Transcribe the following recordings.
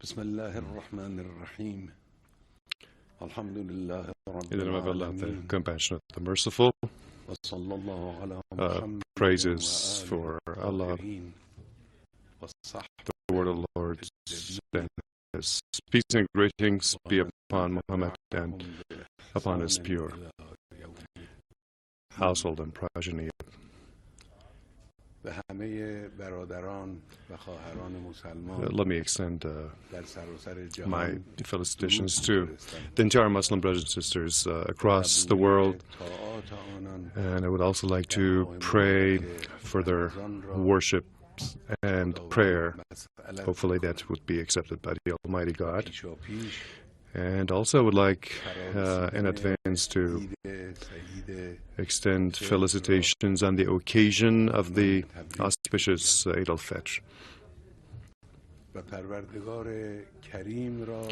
بسم الله الرحمن الرحيم الحمد لله رب In the name of Allah, the العالمين compassionate, the merciful, وصلى الله على محمد praises وآله for Allah, الطاهرين والصحبة the word of the Lord, and His peace and greetings be upon Muhammad and upon his pure household and progeny. به همه برادران و خواهران مسلمان Let me extend در سراسر my جهان felicitations to the entire Muslim brothers and sisters across the world, طاعات آنان and I would also like to pray for their worship and prayer. Hopefully that would be accepted by the Almighty God. پیشا پیش And also I would like in advance to extend felicitations on the occasion of the auspicious Eid al-Fitr. و پروردگار کریم را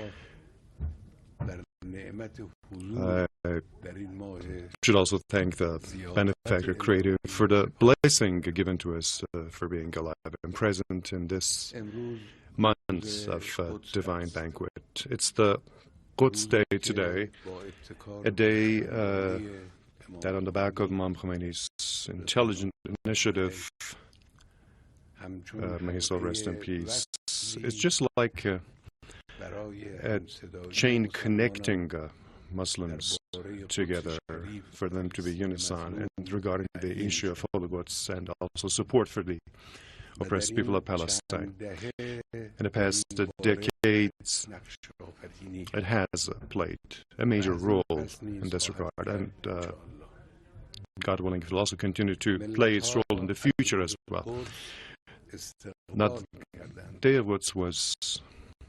در نعمت حضور I در این ماه should also thank the benefactor creator for the blessing given to us for being alive and present in this امروز month of divine banquet. It's the Quds Day today, با ابتکار a day that on the back of Imam Khamenei's intelligent initiative, may his soul rest in peace, it's just like a chain connecting Muslims together for them to be unison and regarding the issue of al-Quds and also support for the oppressed people of Palestine. In the past decades, it has played a major role in this regard, and God willing, it will also continue to play its role in the future as well. Not the al-Quds was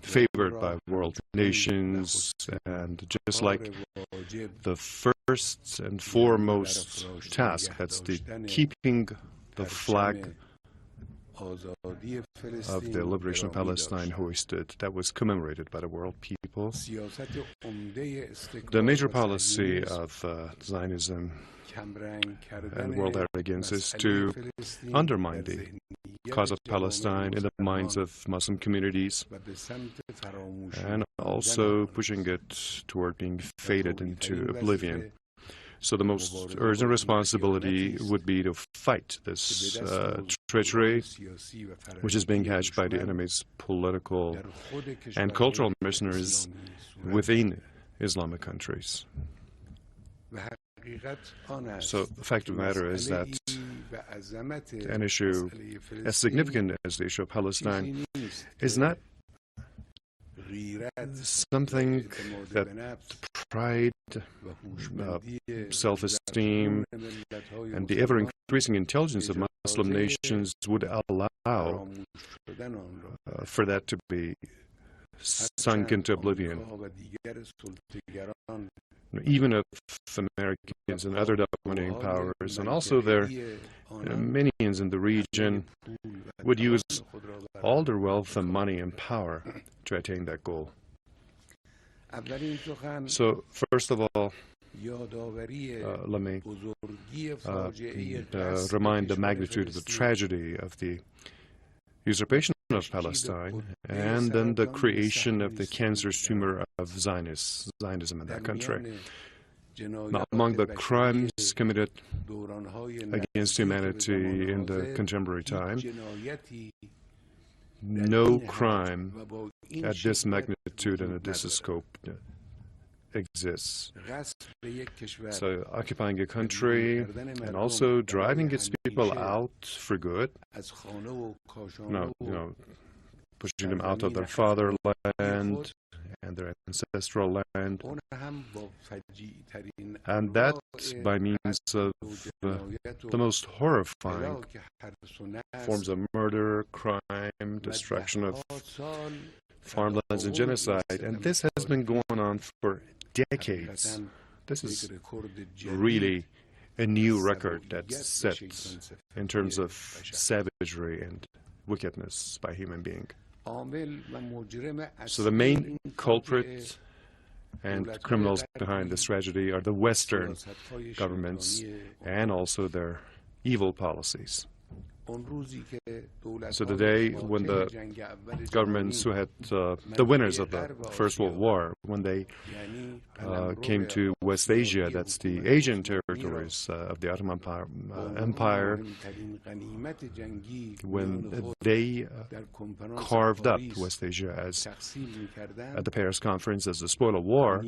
favored by world nations, and just like the first and foremost task, that's the keeping the flag of the liberation of Palestine hoisted, that was commemorated by the world people. The major policy of Zionism and world arrogance is to undermine the cause of Palestine in the minds of Muslim communities and also pushing it toward being faded into oblivion. So the most urgent responsibility would be to fight this treachery, which is being hatched by the enemy's political and cultural mercenaries within Islamic countries. So the fact of the matter is that an issue as significant as the issue of Palestine is not something that pride, self-esteem, and the ever-increasing intelligence of Muslim nations would allow for that to be sunk into oblivion. Even if Americans and other dominating powers, and also their minions in the region, would use all their wealth and money and power to attain that goal. So, first of all, let me remind the magnitude of the tragedy of the usurpation of Palestine and then the creation of the cancerous tumor of Zionism in that country. Now, among the crimes committed against humanity in the contemporary time, no crime at this magnitude and at this scope exists. So occupying a country and also driving its people out for good, pushing them out of their fatherland and their ancestral land, and that by means of the most horrifying forms of murder, crime, destruction of farmlands, and genocide. And this has been going on for decades. This is really a new record that's set in terms of savagery and wickedness by human being. So the main culprit and criminals behind this tragedy are the Western governments and also their evil policies. So the day when the governments who had the winners of the First World War, when they came to West Asia, that's the Asian territories of the Ottoman Empire, when they carved up West Asia as at the Paris Conference as the spoil of war,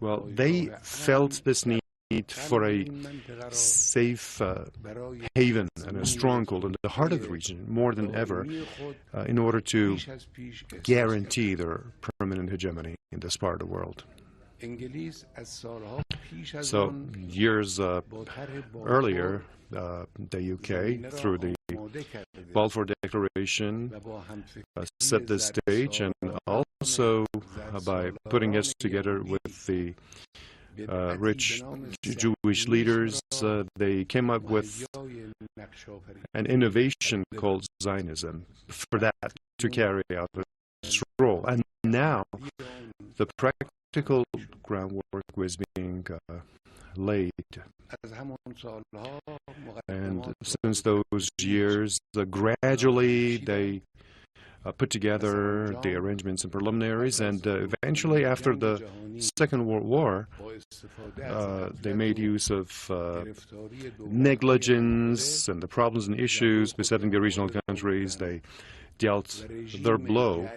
well, they felt this need for a safe haven and a stronghold in the heart of the region more than ever in order to guarantee their permanent hegemony in this part of the world. So years earlier, the UK, through the Balfour Declaration, set the stage, and also by putting us together with the rich Jewish leaders, they came up with an innovation called Zionism for that to carry out its role. And now the practical groundwork was being laid. And since those years, gradually they put together the arrangements and preliminaries, and eventually, after the Second World War, they made use of negligence and the problems and issues besetting the regional countries. They dealt their blow,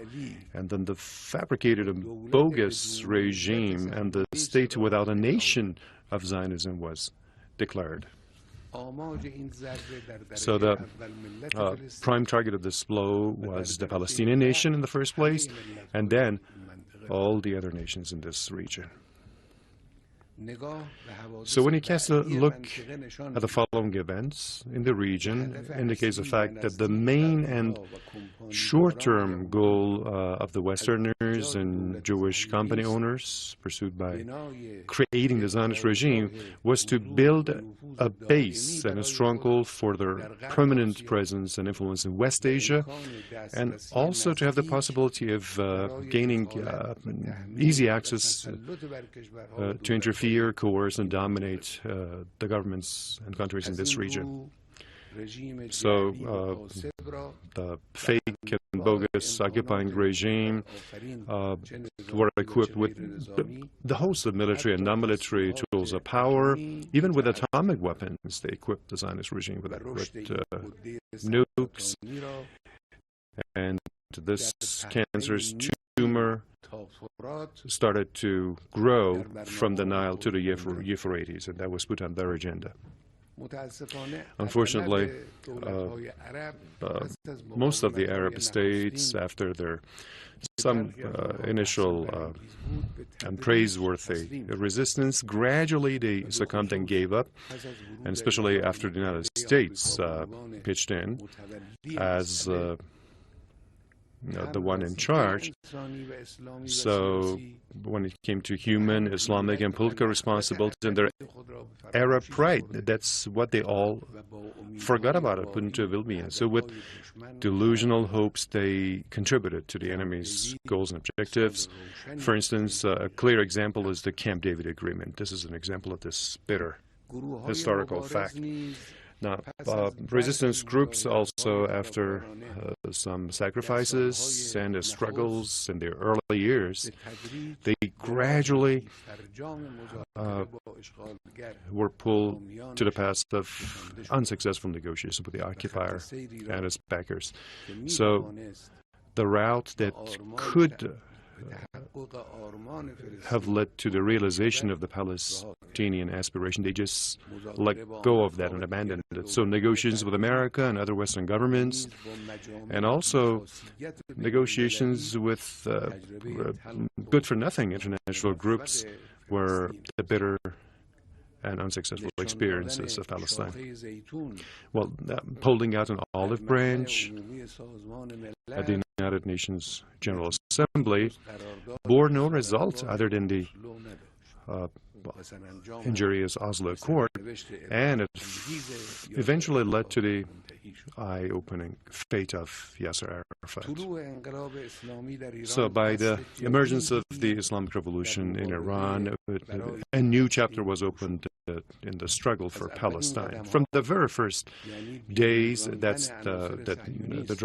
and then they fabricated a bogus regime, and the state without a nation of Zionism was declared. So the prime target of this blow was the Palestinian nation in the first place, and then all the other nations in this region. So when you cast a look at the following events in the region, indicates the fact that the main and short-term goal of the Westerners and Jewish company owners pursued by creating the Zionist regime was to build a base and a stronghold for their permanent presence and influence in West Asia, and also to have the possibility of gaining easy access to interfere, coerce, and dominate the governments and countries in this region. So the fake and bogus occupying regime were equipped with the host of military and non-military tools of power. Even with atomic weapons, they equipped the Zionist regime with nukes. And this cancerous tumor started to grow from the Nile to the Euphrates, and that was put on their agenda. Unfortunately, most of the Arab states, after their some initial and praiseworthy resistance, gradually they succumbed and gave up, and especially after the United States pitched in as the one in charge. So when it came to human, Islamic, and political responsibility and their Arab pride, that's what they all forgot about it, put into oblivion. So with delusional hopes, they contributed to the enemy's goals and objectives. For instance, a clear example is the Camp David Agreement. This is an example of this bitter historical fact. Now, resistance groups also, after some sacrifices and struggles in their early years, they gradually were pulled to the path of unsuccessful negotiations with the occupier and its backers. So the route that could have led to the realization of the Palestinian aspiration, they just let go of that and abandoned it. So negotiations with America and other Western governments, and also negotiations with good-for-nothing international groups, were the bitter and unsuccessful experiences of Palestine. Well, holding out an olive branch at the United Nations General Assembly bore no result other than the injurious Oslo Accord, and it eventually led to the eye-opening fate of Yasser Arafat. So by the emergence of the Islamic Revolution in Iran, a new chapter was opened in the struggle for Palestine. From the very first days, that's the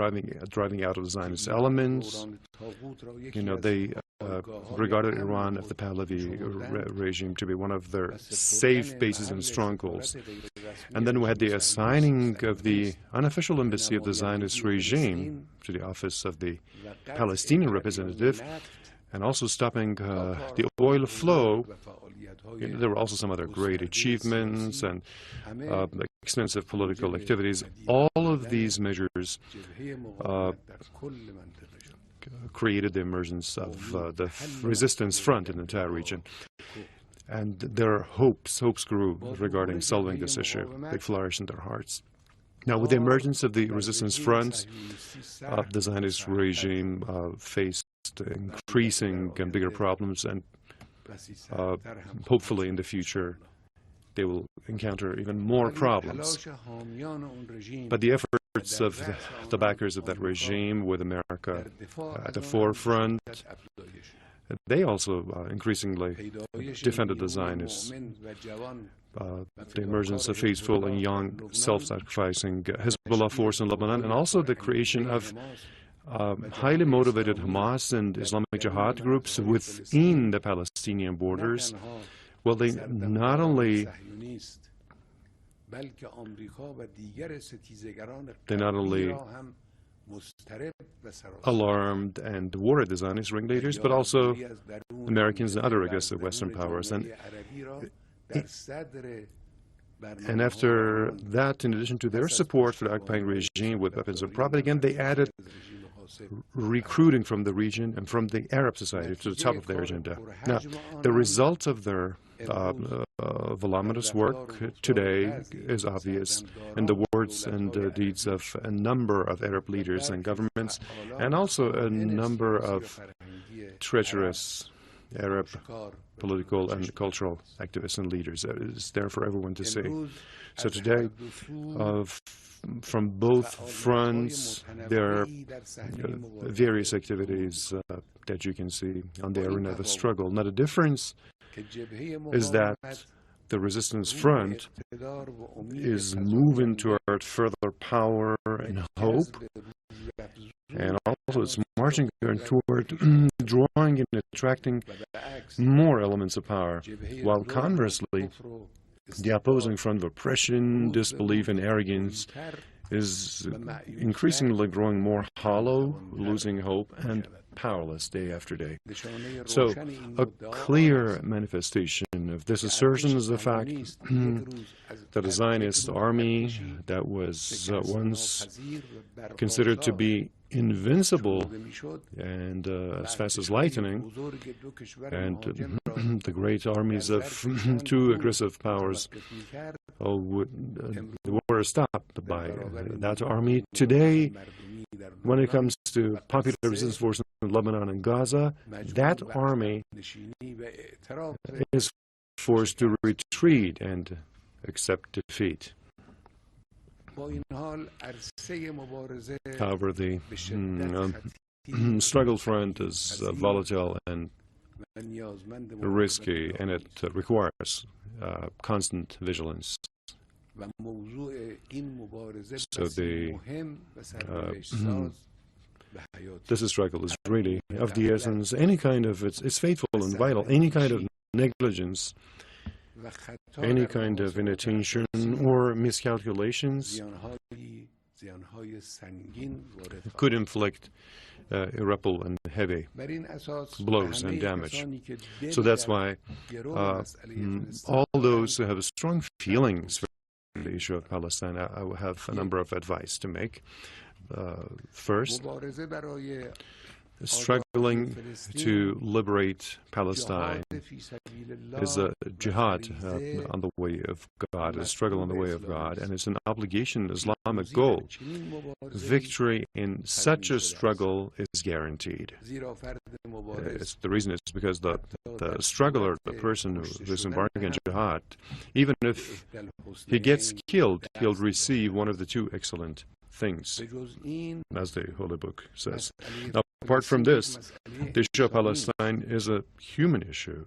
driving out of the Zionist elements. They regarded Iran of the Pahlavi regime to be one of their safe bases and strongholds. And then we had the assigning of the unofficial embassy of the Zionist regime to the office of the Palestinian representative, and also stopping the oil flow. There were also some other great achievements and extensive political activities. All of these measures created the emergence of the resistance front in the entire region. And their hopes grew regarding solving this issue. They flourished in their hearts. Now, with the emergence of the resistance fronts, the Zionist regime faced increasing and bigger problems, and hopefully in the future they will encounter even more problems. But the efforts of the backers of that regime, with America at the forefront, they also increasingly defended the Zionists. The emergence of faithful and young, self-sacrificing Hezbollah force in Lebanon, and also the creation of highly motivated Hamas and Islamic Jihad groups within the Palestinian borders. Well, they not only alarmed and worried the Zionist ringleaders, but also Americans and other aggressive Western powers. And after that, in addition to their support for the occupying regime with weapons of propaganda, they added recruiting from the region and from the Arab society to the top of their agenda. Now, the result of their voluminous work today is obvious in the words and deeds of a number of Arab leaders and governments, and also a number of treacherous Arab political and cultural activists and leaders. That is there for everyone to see. So today, from both fronts, there are various activities that you can see on the arena of the struggle. Now, the difference is that the resistance front is moving toward further power and hope, and also it's marching toward drawing and attracting more elements of power, while conversely, the opposing front of oppression, disbelief, and arrogance is increasingly growing more hollow, losing hope, and powerless day after day. So a clear manifestation of this assertion is the fact that a Zionist army that was once considered to be invincible and as fast as lightning, and the great armies of two aggressive powers were stopped by that army. Today, when it comes to popular resistance forces in Lebanon and Gaza, that army is forced to retreat and accept defeat. However, the struggle front is volatile and risky, and it requires constant vigilance. So this struggle is really of the essence. Any kind of, it's faithful and vital, any kind of negligence, any kind of inattention or miscalculations could inflict irreparable and heavy blows and damage. So that's why all those who have strong feelings for the issue of Palestine, I will have a number of advice to make. First, struggling to liberate Palestine is a jihad on the way of God, a struggle on the way of God, and it's an obligation, an Islamic goal. Victory in such a struggle is guaranteed. The reason is because the struggler, the person who is embarking on jihad, even if he gets killed, he'll receive one of the two excellent things, as the Holy Book says. Now, apart from this, the issue of Palestine is a human issue.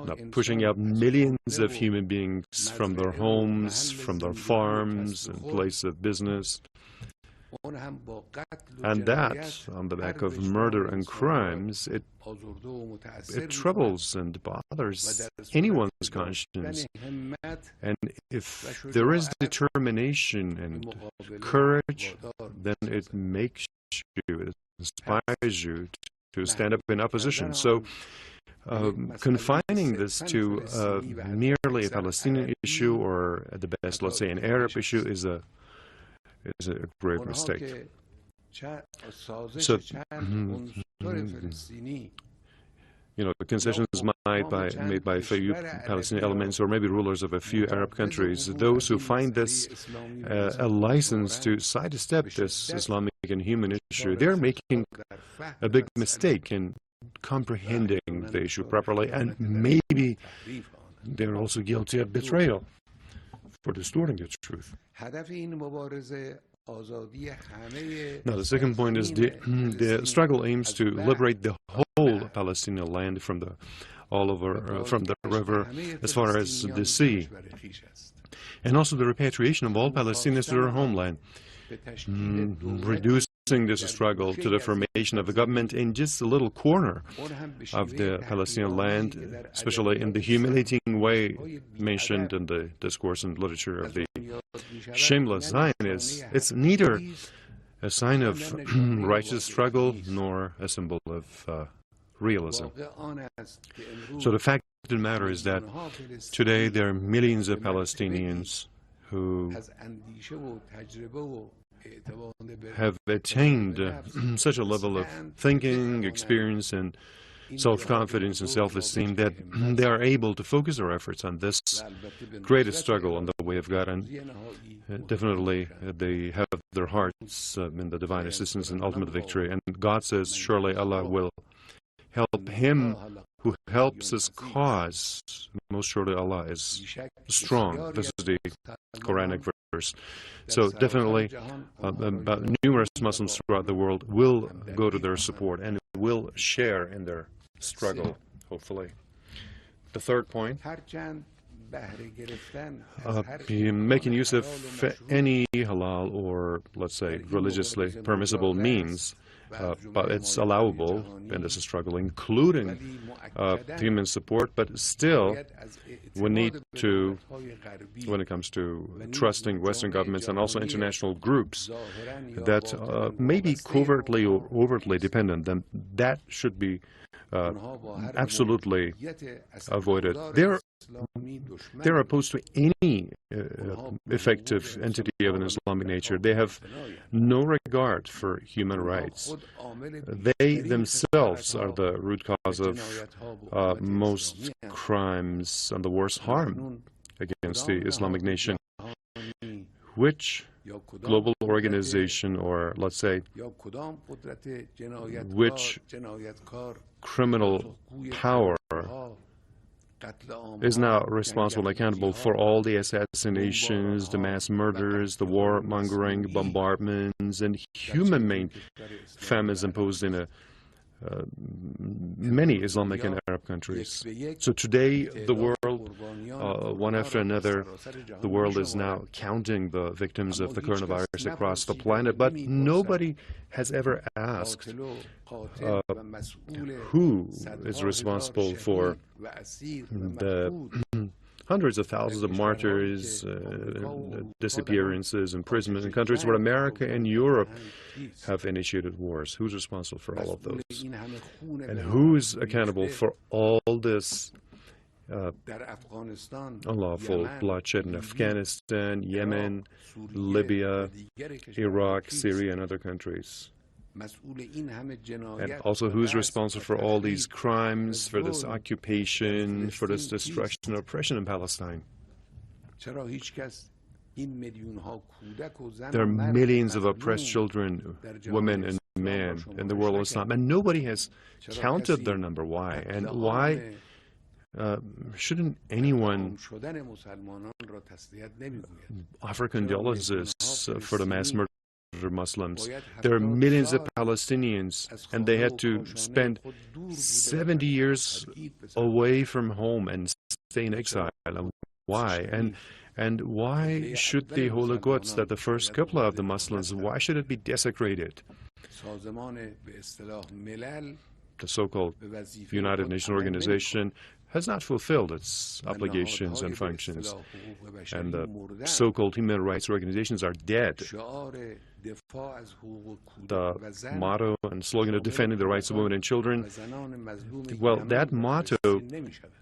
Now, pushing out millions of human beings from their homes, from their farms and places of business, and that, on the back of murder and crimes, it troubles and bothers anyone's conscience. And if there is determination and courage, then it makes you, it inspires you to stand up in opposition. So confining this to merely a Palestinian issue, or at the best, let's say, an Arab issue, is a grave mistake. So, concessions made by a few Palestinian elements, or maybe rulers of a few Arab countries, those who find this a license to sidestep this Islamic and human issue, they're making a big mistake in comprehending the issue properly, and maybe they're also guilty of betrayal for distorting the truth. Now, the second point is the struggle aims to liberate the whole Palestinian land from the from the river as far as the sea, and also the repatriation of all Palestinians to their homeland, reducing this struggle to the formation of a government in just a little corner of the Palestinian land, especially in the humiliating way mentioned in the discourse and literature of the shameless Zionists. It's neither a sign of righteous struggle nor a symbol of realism. So the fact of the matter is that today there are millions of Palestinians who have attained such a level of thinking, experience, and self-confidence and self-esteem that they are able to focus their efforts on this greatest struggle on the way of God, and definitely they have their hearts in the divine assistance and ultimate victory. And God says, surely Allah will help him who helps his cause. Most surely Allah is strong. This is the Quranic verse. So definitely numerous Muslims throughout the world will go to their support and will share in their struggle, hopefully. The third point, making use of any halal or, let's say, religiously permissible means, but it's allowable in this struggle, including human support, but still we need to, when it comes to trusting Western governments and also international groups that may be covertly or overtly dependent, then that should be absolutely avoided. They're opposed to any effective entity of an Islamic nature. They have no regard for human rights. They themselves are the root cause of most crimes and the worst harm against the Islamic nation. Which global organization, or let's say, which criminal power is now responsible and accountable for all the assassinations, the mass murders, the warmongering, bombardments, and human-made famines imposed in many Islamic and Arab countries. So today, the world, one after another, the world is now counting the victims of the coronavirus across the planet, but nobody has ever asked who is responsible for the hundreds of thousands of martyrs, disappearances, imprisonment in countries where America and Europe have initiated wars. Who's responsible for all of those? And who's accountable for all this unlawful bloodshed in Afghanistan, Yemen, Libya, Iraq, Syria, and other countries? And also, who's responsible for all these crimes, for this occupation, for this destruction and oppression in Palestine? There are millions of oppressed children, women, and men in the world of Islam, and nobody has counted their number. Why? And why shouldn't anyone offer condolences for the mass murder of Muslims? There are millions of Palestinians, and they had to spend 70 years away from home and stay in exile. Why? And why should the Holy Quds, that the first Qibla of the Muslims, why should it be desecrated? The so-called United Nations Organization has not fulfilled its obligations and functions, and the so-called human rights organizations are dead. The motto and slogan of defending the rights of women and children, well, that motto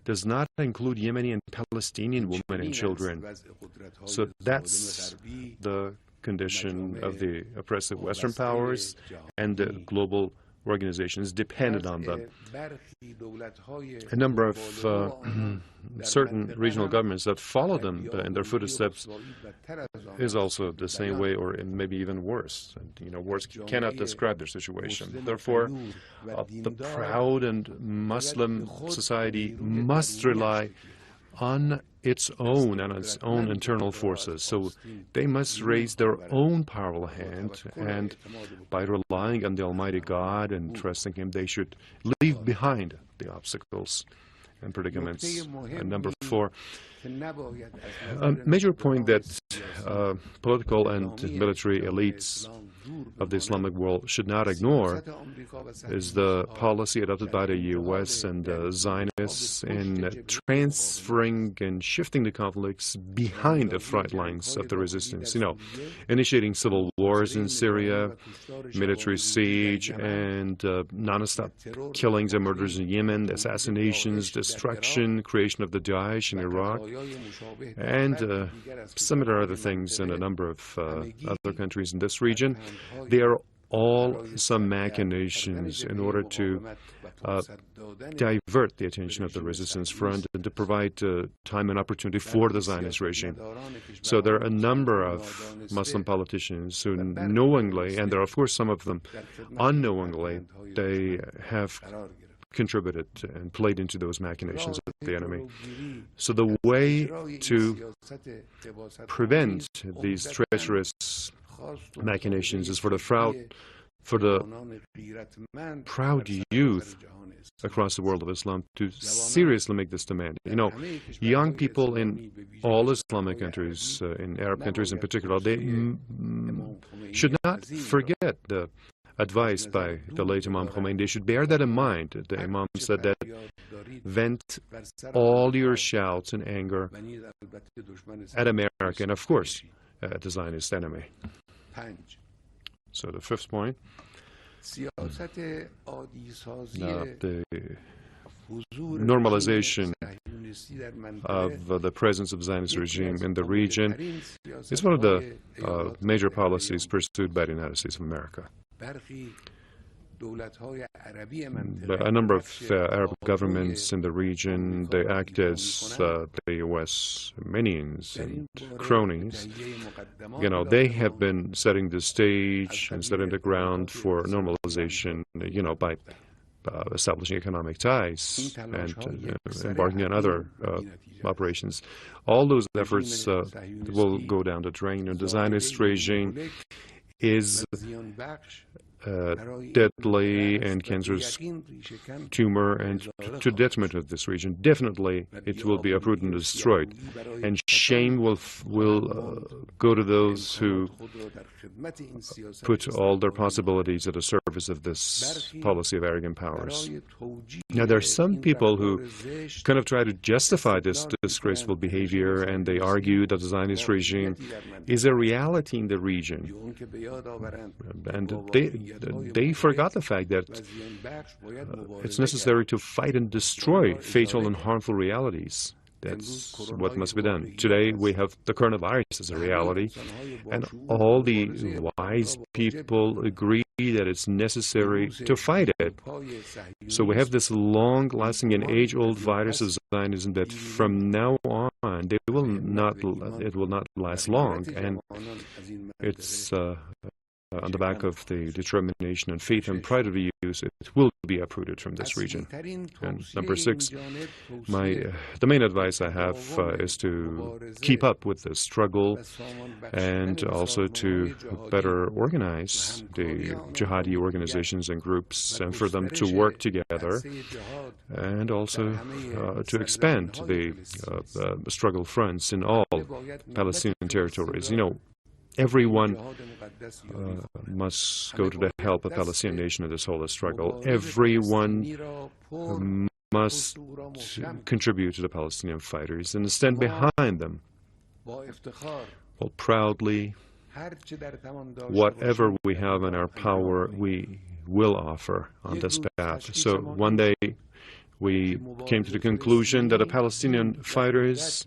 does not include Yemeni and Palestinian women and children. So that's the condition of the oppressive Western powers, and the global organizations dependent on them. A number of certain regional governments that follow them in their footsteps is also the same way, or maybe even worse. And, words cannot describe their situation. Therefore, the proud and Muslim society must rely on its own and its own internal forces. So they must raise their own powerful hand, and by relying on the Almighty God and trusting Him, they should leave behind the obstacles and predicaments. And number 4, a major point that political and military elites of the Islamic world should not ignore is the policy adopted by the U.S. and the Zionists in transferring and shifting the conflicts behind the front lines of the resistance. Initiating civil wars in Syria, military siege, and non-stop killings and murders in Yemen, assassinations, destruction, creation of the Daesh in Iraq, and similar other things in a number of other countries in this region. They are all some machinations in order to divert the attention of the resistance front and to provide time and opportunity for the Zionist regime. So there are a number of Muslim politicians who knowingly, and there are of course some of them unknowingly, they have contributed and played into those machinations of the enemy. So the way to prevent these treacherous machinations is for the proud youth across the world of Islam to seriously make this demand. Young people in all Islamic countries, in Arab countries in particular, they should not forget the advice by the late Imam Khamenei. They should bear that in mind. The Imam said that vent all your shouts and anger at America and, of course, at the Zionist enemy. So the 5th point, the normalization of the presence of Zionist regime in the region is one of the major policies pursued by the United States of America. A number of Arab governments in the region, they act as the U.S. minions and cronies. They have been setting the stage and setting the ground for normalization, by establishing economic ties and embarking on other operations. All those efforts will go down the drain. The Zionist regime is deadly and cancerous tumor, and to detriment of this region. Definitely it will be uprooted and destroyed, and shame will go to those who put all their possibilities at the service of this policy of arrogant powers. Now there are some people who kind of try to justify this disgraceful behavior, and they argue that the Zionist regime is a reality in the region, and they forgot the fact that it's necessary to fight and destroy fatal and harmful realities That's what must be done. Today, we have the coronavirus as a reality, and all the wise people agree that it's necessary to fight it. So we have this long-lasting and age-old virus of Zionism that from now on, it will not last long, and it's on the back of the determination and faith and pride of the youth, it will be uprooted from this region. And number 6, the main advice I have is to keep up with the struggle and also to better organize the jihadi organizations and groups and for them to work together and also to expand the struggle fronts in all Palestinian territories. You know, everyone must go to the help of the Palestinian nation in this whole struggle. Everyone must contribute to the Palestinian fighters and stand behind them. Well, proudly, whatever we have in our power, we will offer on this path. So one day, we came to the conclusion that the Palestinian fighters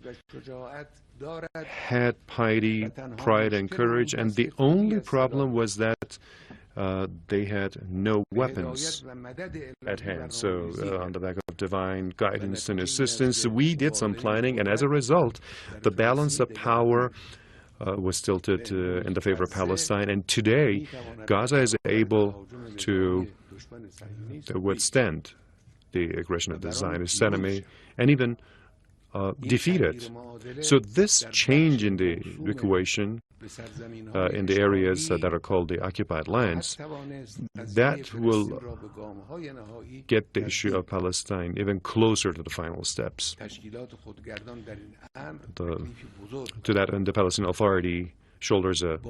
had piety, pride, and courage, and the only problem was that they had no weapons at hand. So on the back of divine guidance and assistance, we did some planning, and as a result, the balance of power was tilted in the favor of Palestine, and today, Gaza is able to withstand the aggression of the Zionist enemy and even defeat it. So this change in the equation in the areas that are called the occupied lands, that will get the issue of Palestine even closer to the final steps. To that end, the Palestinian Authority shoulders a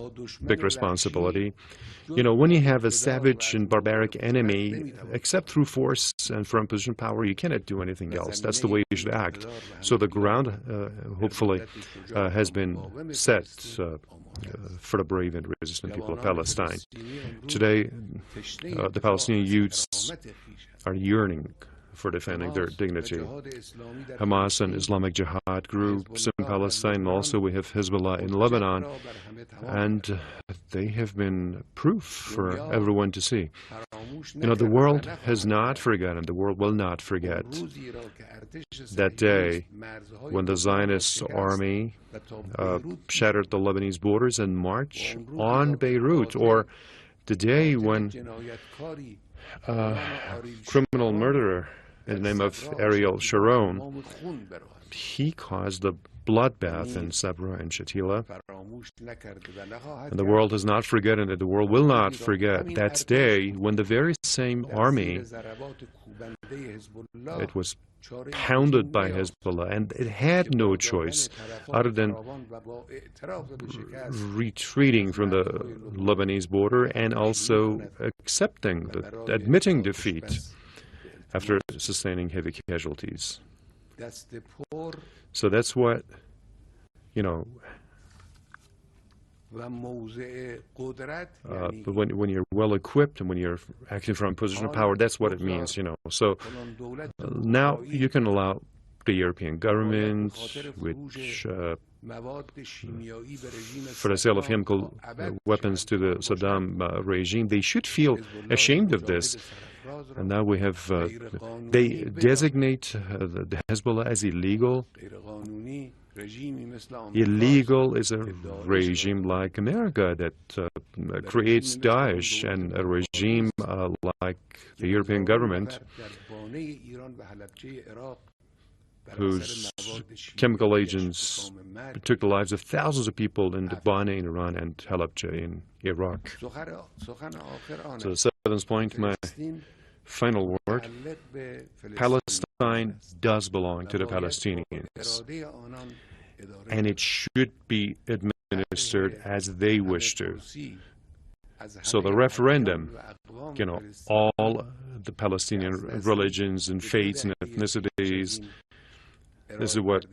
big responsibility. You know, when you have a savage and barbaric enemy, except through force and firm position power, you cannot do anything else. That's the way you should act. So the ground, hopefully, has been set for the brave and resistant people of Palestine. Today, the Palestinian youths are yearning for defending their dignity. Hamas and Islamic Jihad groups in Palestine, and also we have Hezbollah in Lebanon, and they have been proof for everyone to see. You know, the world has not forgotten, the world will not forget that day when the Zionist army shattered the Lebanese borders and marched on Beirut, or the day when criminal murderer in the name of Ariel Sharon, he caused a bloodbath in Sabra and Shatila. And the world has not forgotten it. The world will not forget that day when the very same army, it was pounded by Hezbollah, and it had no choice other than retreating from the Lebanese border and also admitting defeat after sustaining heavy casualties. So that's what, you know, but when you're well equipped and when you're acting from a position of power, that's what it means, you know. So now you can allow the European government, which for the sale of chemical weapons to the Saddam regime, they should feel ashamed of this. And now we have, they designate the Hezbollah as illegal. Illegal is a regime like America that creates Daesh, and a regime like the European government whose chemical agents took the lives of thousands of people in Dubana in Iran and Halabja in Iraq. So the seventh point, my final word, Palestine does belong to the Palestinians, and it should be administered as they wish to. So the referendum, you know, all the Palestinian religions and faiths and ethnicities, this is what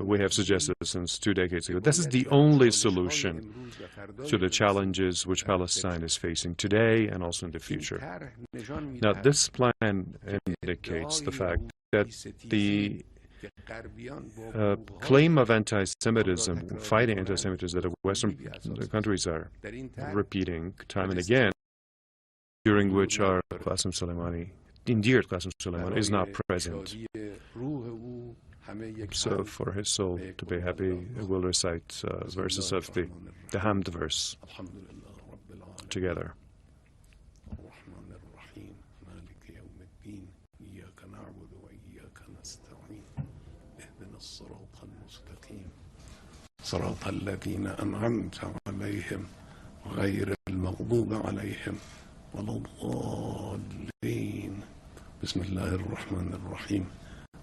we have suggested since 2 decades ago. This is the only solution to the challenges which Palestine is facing today and also in the future. Now, this plan indicates the fact that the claim of anti-Semitism, fighting anti-Semitism that the Western countries are repeating time and again, during which our Qasem Soleimani, endeared Qasem Soleimani, is not present. So for his soul to be happy, we'll recite verses of the Hamd verse together. صراط الذين أنعمت عليهم غير المغضوب عليهم ولا الضالين بسم الله الرحمن الرحيم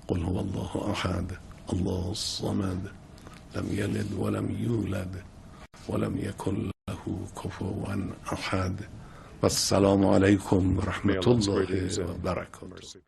قل هو الله أحد الله الصمد لم يلد ولم يولد ولم يكن له كفوا أحد والسلام عليكم ورحمة الله وبركاته.